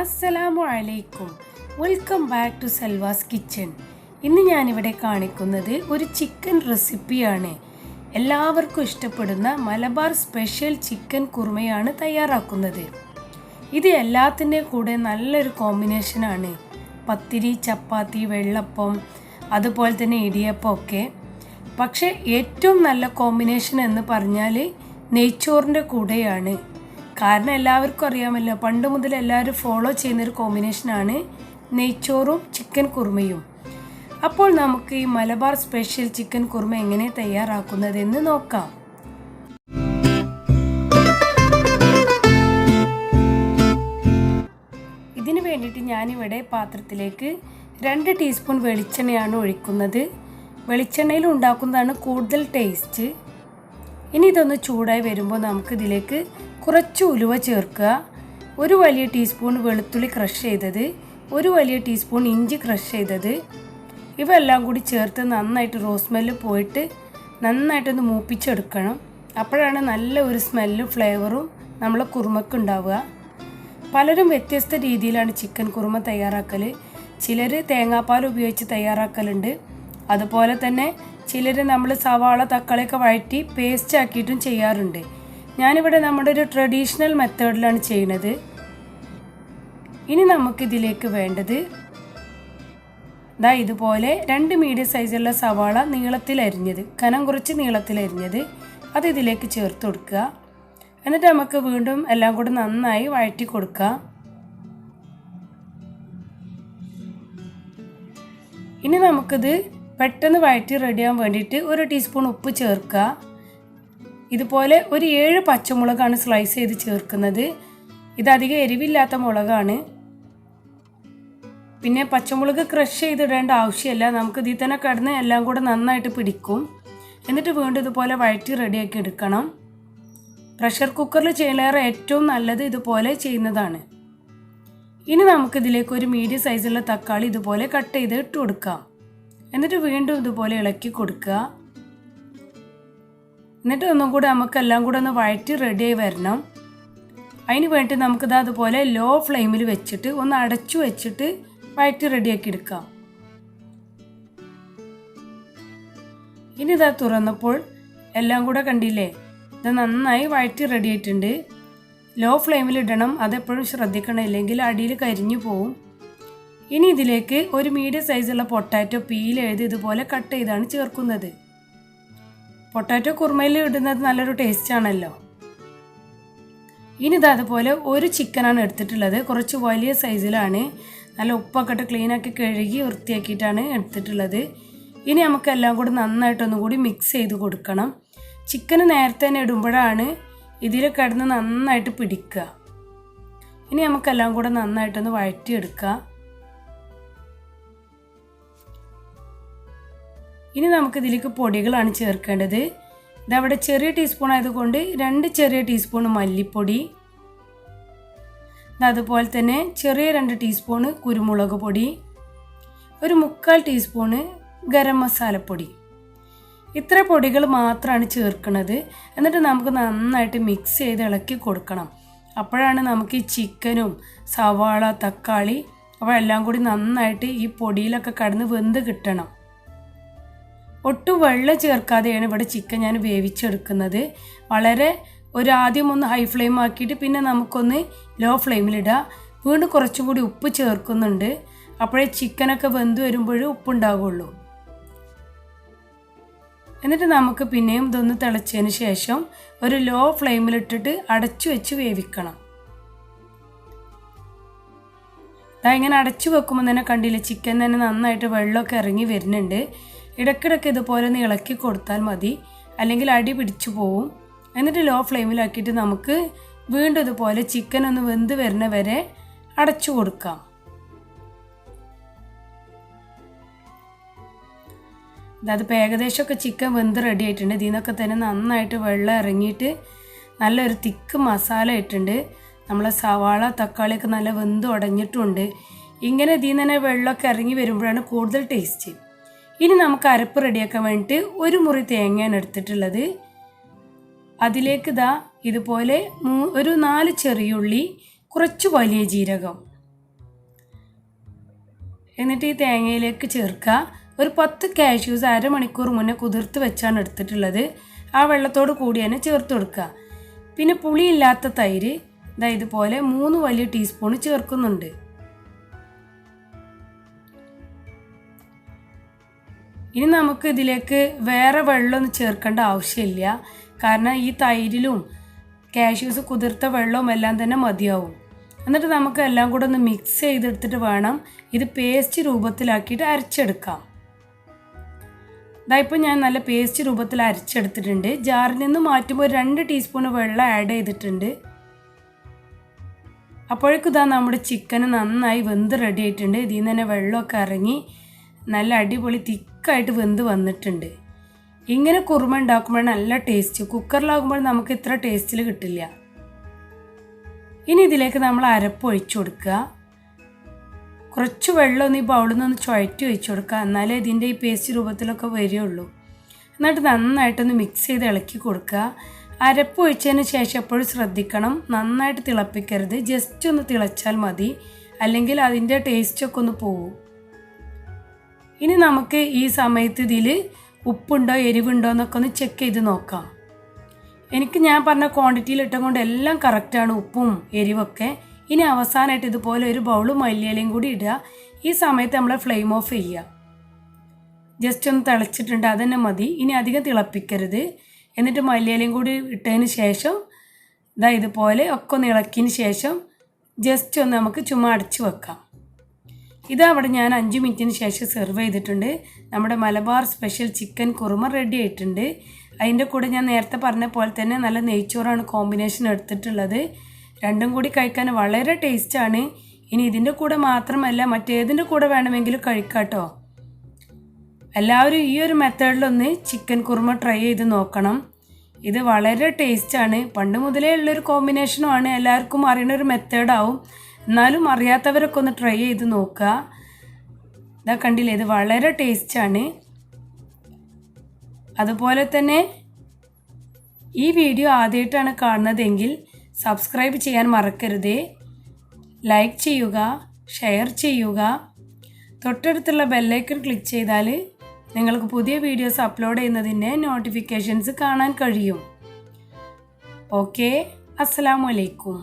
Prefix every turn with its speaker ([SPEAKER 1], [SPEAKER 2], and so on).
[SPEAKER 1] Assalamualaikum. Welcome back to Salva's Kitchen. ഇന്ന് ഞാനിവിടെ കാണിക്കുന്നത് ഒരു ചിക്കൻ റെസിപ്പിയാണ്. എല്ലാവർക്കും ഇഷ്ടപ്പെടുന്ന മലബാർ സ്പെഷ്യൽ ചിക്കൻ കുറുമയാണ് തയ്യാറാക്കുന്നത്. ഇത് എല്ലാത്തിൻ്റെ കൂടെ നല്ലൊരു കോമ്പിനേഷനാണ്. പത്തിരി, ചപ്പാത്തി, വെള്ളപ്പം, അതുപോലെ തന്നെ ഇടിയപ്പം ഒക്കെ. പക്ഷേ ഏറ്റവും നല്ല കോമ്പിനേഷൻ എന്ന് പറഞ്ഞാൽ നെയ്ച്ചോറിൻ്റെ കൂടെയാണ്. കാരണം എല്ലാവർക്കും അറിയാമല്ലോ, പണ്ട് മുതൽ എല്ലാവരും ഫോളോ ചെയ്യുന്നൊരു കോമ്പിനേഷനാണ് നെയ്ച്ചോറും ചിക്കൻ കുറുമയും. അപ്പോൾ നമുക്ക് ഈ മലബാർ സ്പെഷ്യൽ ചിക്കൻ കുറുമ എങ്ങനെ തയ്യാറാക്കുന്നതെന്ന് നോക്കാം. ഇതിന് വേണ്ടിയിട്ട് ഞാനിവിടെ പാത്രത്തിലേക്ക് 2 ടീസ്പൂൺ വെളിച്ചെണ്ണയാണ് ഒഴിക്കുന്നത്. വെളിച്ചെണ്ണയിൽ ഉണ്ടാക്കുന്നതാണ് കൂടുതൽ ടേസ്റ്റ്. ഇനി ഇതൊന്ന് ചൂടായി വരുമ്പോൾ നമുക്കിതിലേക്ക് കുറച്ച് ഉലുവ ചേർക്കുക, 1 വലിയ ടീസ്പൂൺ വെളുത്തുള്ളി ക്രഷ് ചെയ്തത്, 1 വലിയ ടീസ്പൂൺ ഇഞ്ചി ക്രഷ് ചെയ്തത്, ഇവയെല്ലാം കൂടി ചേർത്ത് നന്നായിട്ട് റോസ് സ്മെല്ല് പോയിട്ട് നന്നായിട്ടൊന്ന് മൂപ്പിച്ചെടുക്കണം. അപ്പോഴാണ് നല്ല ഒരു സ്മെല്ലും ഫ്ലേവറും നമ്മളെ കുറുമക്ക് ഉണ്ടാവുക. പലരും വ്യത്യസ്ത രീതിയിലാണ് ചിക്കൻ കുറുമ തയ്യാറാക്കൽ. ചിലർ തേങ്ങാപ്പാൽ ഉപയോഗിച്ച് തയ്യാറാക്കലുണ്ട്. അതുപോലെ തന്നെ ചിലർ നമ്മൾ സവാള, തക്കാളിയൊക്കെ വഴറ്റി പേസ്റ്റ് ആക്കിയിട്ടും ചെയ്യാറുണ്ട്. ഞാനിവിടെ നമ്മുടെ ഒരു ട്രഡീഷണൽ മെത്തേഡിലാണ് ചെയ്യുന്നത്. ഇനി നമുക്കിതിലേക്ക് വേണ്ടത് ഇതുപോലെ 2 മീഡിയം സൈസുള്ള സവാള നീളത്തിലരിഞ്ഞത്, കനം കുറച്ച് നീളത്തിലരിഞ്ഞത്, അത് ഇതിലേക്ക് ചേർത്ത് കൊടുക്കുക. എന്നിട്ട് നമുക്ക് വീണ്ടും എല്ലാം കൂടി നന്നായി വഴറ്റി കൊടുക്കുക. ഇനി നമുക്കിത് പെട്ടെന്ന് വഴറ്റി റെഡിയാകാൻ വേണ്ടിയിട്ട് 1 ടീസ്പൂൺ ഉപ്പ് ചേർക്കുക. ഇതുപോലെ ഒരു 7 പച്ചമുളകാണ് സ്ലൈസ് ചെയ്ത് ചേർക്കുന്നത്. ഇതധികം എരിവില്ലാത്ത മുളകാണ്. പിന്നെ പച്ചമുളക് ക്രഷ് ചെയ്തിടേണ്ട ആവശ്യമില്ല, നമുക്ക് ഇതിൽ തന്നെ കിടന്ന് എല്ലാം കൂടെ നന്നായിട്ട് പിടിക്കും. എന്നിട്ട് വീണ്ടും ഇതുപോലെ വഴറ്റി റെഡിയാക്കി എടുക്കണം. പ്രഷർ കുക്കറിൽ ചെയ്യുന്നതിലേറെ ഏറ്റവും നല്ലത് ഇതുപോലെ ചെയ്യുന്നതാണ്. ഇനി നമുക്കിതിലേക്ക് ഒരു മീഡിയം സൈസുള്ള തക്കാളി ഇതുപോലെ കട്ട് ചെയ്ത് ഇട്ട് കൊടുക്കാം. എന്നിട്ട് വീണ്ടും ഇതുപോലെ ഇളക്കി കൊടുക്കുക. എന്നിട്ട് ഒന്നും കൂടെ നമുക്കെല്ലാം കൂടെ ഒന്ന് വഴറ്റി റെഡിയായി വരണം. അതിന് വേണ്ടി നമുക്കിത് അതുപോലെ ലോ ഫ്ലെയിമിൽ വെച്ചിട്ട് ഒന്ന് അടച്ചു വെച്ചിട്ട് വഴറ്റി റെഡിയാക്കി എടുക്കാം. ഇനി ഇതാ തുറന്നപ്പോൾ എല്ലാം കൂടെ കണ്ടില്ലേ, ഇത് നന്നായി വഴറ്റി റെഡി ആയിട്ടുണ്ട്. ലോ ഫ്ലെയിമിൽ ഇടണം, അതെപ്പോഴും ശ്രദ്ധിക്കണം, ഇല്ലെങ്കിൽ അടിയിൽ കരിഞ്ഞു പോവും. ഇനി ഇതിലേക്ക് ഒരു മീഡിയം സൈസുള്ള പൊട്ടാറ്റോ പീൽ എഴുതി ഇതുപോലെ കട്ട് ചെയ്താണ് ചേർക്കുന്നത്. പൊട്ടാറ്റോ കുറുമയിൽ ഇടുന്നത് നല്ലൊരു ടേസ്റ്റ് ആണല്ലോ. ഇനി ഇത് അതുപോലെ 1 ചിക്കനാണ് എടുത്തിട്ടുള്ളത്. കുറച്ച് വലിയ സൈസിലാണ്. നല്ല ഉപ്പൊക്കെ ഇട്ട് ക്ലീനാക്കി കഴുകി വൃത്തിയാക്കിയിട്ടാണ് എടുത്തിട്ടുള്ളത്. ഇനി നമുക്ക് എല്ലാം കൂടി നന്നായിട്ടൊന്നും കൂടി മിക്സ് ചെയ്ത് കൊടുക്കണം. ചിക്കന് നേരത്തെ തന്നെ ഇടുമ്പോഴാണ് ഇതിൽ കിടന്ന് നന്നായിട്ട് പിടിക്കുക. ഇനി നമുക്കെല്ലാം കൂടെ നന്നായിട്ടൊന്ന് വഴറ്റിയെടുക്കുക. ഇനി നമുക്കിതിലേക്ക് പൊടികളാണ് ചേർക്കേണ്ടത്. ഇതവിടെ ചെറിയ ടീസ്പൂൺ ആയതുകൊണ്ട് 2 ചെറിയ ടീസ്പൂൺ മല്ലിപ്പൊടി, അതുപോലെ തന്നെ ചെറിയ 2 ടീസ്പൂണ് കുരുമുളക് പൊടി, ഒരു 3/4 ടീസ്പൂണ് ഗരം മസാലപ്പൊടി. ഇത്ര പൊടികൾ മാത്രമാണ് ചേർക്കുന്നത്. എന്നിട്ട് നമുക്ക് നന്നായിട്ട് മിക്സ് ചെയ്ത് ഇളക്കി കൊടുക്കണം. അപ്പോഴാണ് നമുക്ക് ഈ ചിക്കനും സവാള, തക്കാളി അവ എല്ലാം കൂടി നന്നായിട്ട് ഈ പൊടിയിലൊക്കെ കടന്ന് വെന്ത് കിട്ടണം. ഒട്ടും വെള്ളം ചേർക്കാതെയാണ് ഇവിടെ ചിക്കൻ ഞാൻ വേവിച്ചെടുക്കുന്നത്. വളരെ ആദ്യം ഒന്ന് ഹൈ ഫ്ലെയിം ആക്കിയിട്ട് പിന്നെ നമുക്കൊന്ന് ലോ ഫ്ലെയിമിലിടുക. വീണ്ടും കുറച്ചും കൂടി ഉപ്പ് ചേർക്കുന്നുണ്ട്. അപ്പോഴേ ചിക്കനൊക്കെ വെന്ത് വരുമ്പോഴും ഉപ്പുണ്ടാവുള്ളൂ. എന്നിട്ട് നമുക്ക് പിന്നെയും ഇതൊന്ന് തിളച്ചതിന് ശേഷം ഒരു ലോ ഫ്ലെയിമിലിട്ടിട്ട് അടച്ചു വെച്ച് വേവിക്കണം. ഇങ്ങനെ അടച്ചു വെക്കുമ്പോൾ തന്നെ കണ്ടില്ലേ, ചിക്കൻ തന്നെ നന്നായിട്ട് വെള്ളമൊക്കെ ഇറങ്ങി വരുന്നുണ്ട്. ഇടയ്ക്കിടയ്ക്ക് ഇതുപോലെ ഒന്ന് ഇളക്കി കൊടുത്താൽ മതി, അല്ലെങ്കിൽ അടി പിടിച്ചു പോവും. എന്നിട്ട് ലോ ഫ്ലെയിമിലാക്കിയിട്ട് നമുക്ക് വീണ്ടും ഇതുപോലെ ചിക്കൻ ഒന്ന് വെന്ത് വരുന്ന വരെ അടച്ചു കൊടുക്കാം. അതിപ്പോൾ ഏകദേശമൊക്കെ ചിക്കൻ വെന്ത് റെഡി ആയിട്ടുണ്ട്. ഇതിൽ നിന്നൊക്കെ തന്നെ നന്നായിട്ട് വെള്ളം ഇറങ്ങിയിട്ട് നല്ലൊരു തിക്ക് മസാല ഇട്ടുണ്ട്. നമ്മളെ സവാള, തക്കാളിയൊക്കെ നല്ല വെന്ത് ഉടഞ്ഞിട്ടുണ്ട്. ഇങ്ങനെ ഇതിൽ നിന്ന് തന്നെ വെള്ളമൊക്കെ ഇറങ്ങി വരുമ്പോഴാണ് കൂടുതൽ ടേസ്റ്റ്. ഇനി നമുക്ക് അരപ്പ് റെഡിയാക്കാൻ വേണ്ടിയിട്ട് 1 മുറി തേങ്ങയാണ് എടുത്തിട്ടുള്ളത്. അതിലേക്ക് ഇതുപോലെ ഒരു 4 ചെറിയുള്ളി, കുറച്ച് വലിയ ജീരകം, എന്നിട്ട് ഈ തേങ്ങയിലേക്ക് ചേർക്കുക. ഒരു 10 കാഷ്യൂസ് അരമണിക്കൂർ മുന്നേ കുതിർത്ത് വെച്ചാണ് എടുത്തിട്ടുള്ളത്. ആ വെള്ളത്തോട് കൂടി തന്നെ ചേർത്ത് കൊടുക്കുക. പിന്നെ പുളിയില്ലാത്ത തൈര് ഇതുപോലെ 3 വലിയ ടീസ്പൂൺ ചേർക്കുന്നുണ്ട്. ഇനി നമുക്ക് ഇതിലേക്ക് വേറെ വെള്ളമൊന്നും ചേർക്കേണ്ട ആവശ്യമില്ല. കാരണം ഈ തൈരിലും കാഷ്യൂസ് കുതിർത്ത വെള്ളവും എല്ലാം തന്നെ മതിയാവും. എന്നിട്ട് നമുക്ക് എല്ലാം കൂടെ ഒന്ന് മിക്സ് ചെയ്തെടുത്തിട്ട് വേണം ഇത് പേസ്റ്റ് രൂപത്തിലാക്കിയിട്ട് അരച്ചെടുക്കാം. ഇതായിപ്പോൾ ഞാൻ നല്ല പേസ്റ്റ് രൂപത്തിൽ അരച്ചെടുത്തിട്ടുണ്ട്. ജാറിൽ നിന്ന് മാറ്റുമ്പോൾ 2 ടീസ്പൂൺ വെള്ളം ആഡ് ചെയ്തിട്ടുണ്ട്. അപ്പോഴേക്കും ഇതാ നമ്മുടെ ചിക്കൻ നന്നായി വെന്ത് റെഡി ആയിട്ടുണ്ട്. ഇതിൽ നിന്ന് തന്നെ വെള്ളമൊക്കെ ഇറങ്ങി നല്ല അടിപൊളി തിക്കായിട്ട് വെന്ത് വന്നിട്ടുണ്ട്. ഇങ്ങനെ കുറുമ ഉണ്ടാക്കുമ്പോൾ നല്ല ടേസ്റ്റ്. കുക്കറിലാകുമ്പോൾ നമുക്ക് ഇത്ര ടേസ്റ്റിൽ കിട്ടില്ല. ഇനി ഇതിലേക്ക് നമ്മൾ അരപ്പ് ഒഴിച്ചു കൊടുക്കുക. കുറച്ച് വെള്ളം ഈ ബൗളിൽ നിന്ന് ചുഴറ്റി ഒഴിച്ചു കൊടുക്കുക. എന്നാലേ ഇതിൻ്റെ ഈ പേസ്റ്റ് രൂപത്തിലൊക്കെ വരികയുള്ളൂ. എന്നിട്ട് നന്നായിട്ടൊന്ന് മിക്സ് ചെയ്ത് ഇളക്കി കൊടുക്കുക. അരപ്പ് ഒഴിച്ചതിന് ശേഷം എപ്പോഴും ശ്രദ്ധിക്കണം, നന്നായിട്ട് തിളപ്പിക്കരുത്. ജസ്റ്റ് ഒന്ന് തിളച്ചാൽ മതി, അല്ലെങ്കിൽ അതിൻ്റെ ടേസ്റ്റൊക്കെ ഒന്ന് പോവും. ഇനി നമുക്ക് ഈ സമയത്ത് ഇതിൽ ഉപ്പുണ്ടോ എരിവുണ്ടോ എന്നൊക്കെ ഒന്ന് ചെക്ക് ചെയ്ത് നോക്കാം. എനിക്ക് ഞാൻ പറഞ്ഞ ക്വാണ്ടിറ്റിയിൽ ഇട്ടുകൊണ്ട് എല്ലാം കറക്റ്റാണ്, ഉപ്പും എരിവൊക്കെ. ഇനി അവസാനമായിട്ട് ഇതുപോലെ ഒരു ബൗൾ മല്ലിയിലയും കൂടി ഇടുക. ഈ സമയത്ത് നമ്മൾ ഫ്ലെയിം ഓഫ് ചെയ്യുക. ജസ്റ്റ് ഒന്ന് തിളച്ചിട്ടുണ്ട്, അതന്നെ മതി. ഇനി അധികം തിളപ്പിക്കരുത്. എന്നിട്ട് മല്ലിയിലയും കൂടി ഇട്ടതിന് ശേഷം ഇതുപോലെ ഒക്കെ ഒന്ന് ഇളക്കിയതിന് ശേഷം ജസ്റ്റ് ഒന്ന് നമുക്ക് ചുമ്മാ അടച്ചു വെക്കാം. അവിടെ ഞാൻ 5 മിനിറ്റിന് ശേഷം സെർവ് ചെയ്തിട്ടുണ്ട്. നമ്മുടെ Malabar special chicken kurma ready ആയിട്ടുണ്ട്. അതിൻ്റെ കൂടെ ഞാൻ നേരത്തെ പറഞ്ഞ പോലെ തന്നെ നല്ല നെയ്ച്ചോറാണ് കോമ്പിനേഷൻ എടുത്തിട്ടുള്ളത്. രണ്ടും കൂടി കഴിക്കാൻ വളരെ ടേസ്റ്റാണ്. ഇനി ഇതിൻ്റെ കൂടെ മാത്രമല്ല, മറ്റേതിൻ്റെ കൂടെ വേണമെങ്കിലും കഴിക്കാം കേട്ടോ. എല്ലാവരും ഈ ഒരു മെത്തേഡിലൊന്ന് ചിക്കൻ കുറുമ ട്രൈ ചെയ്ത് നോക്കണം. ഇത് വളരെ ടേസ്റ്റാണ്. പണ്ട് മുതലേ ഉള്ളൊരു കോമ്പിനേഷനുമാണ്. എല്ലാവർക്കും അറിയുന്ന ഒരു മെത്തേഡാവും. എന്നാലും അറിയാത്തവരൊക്കെ ഒന്ന് ട്രൈ ചെയ്ത് നോക്കുക. കണ്ടില്ലേ, ഇത് വളരെ ടേസ്റ്റാണ്. അതുപോലെ തന്നെ ഈ വീഡിയോ ആദ്യമായിട്ടാണ് കാണുന്നതെങ്കിൽ സബ്സ്ക്രൈബ് ചെയ്യാൻ മറക്കരുതേ. ലൈക്ക് ചെയ്യുക, ഷെയർ ചെയ്യുക. തൊട്ടടുത്തുള്ള ബെല്ലൈക്കൺ ക്ലിക്ക് ചെയ്താൽ നിങ്ങൾക്ക് പുതിയ വീഡിയോസ് അപ്ലോഡ് ചെയ്യുന്നതിൻ്റെ നോട്ടിഫിക്കേഷൻസ് കാണാൻ കഴിയും. ഓക്കെ, അസ്സലാമു അലൈക്കും.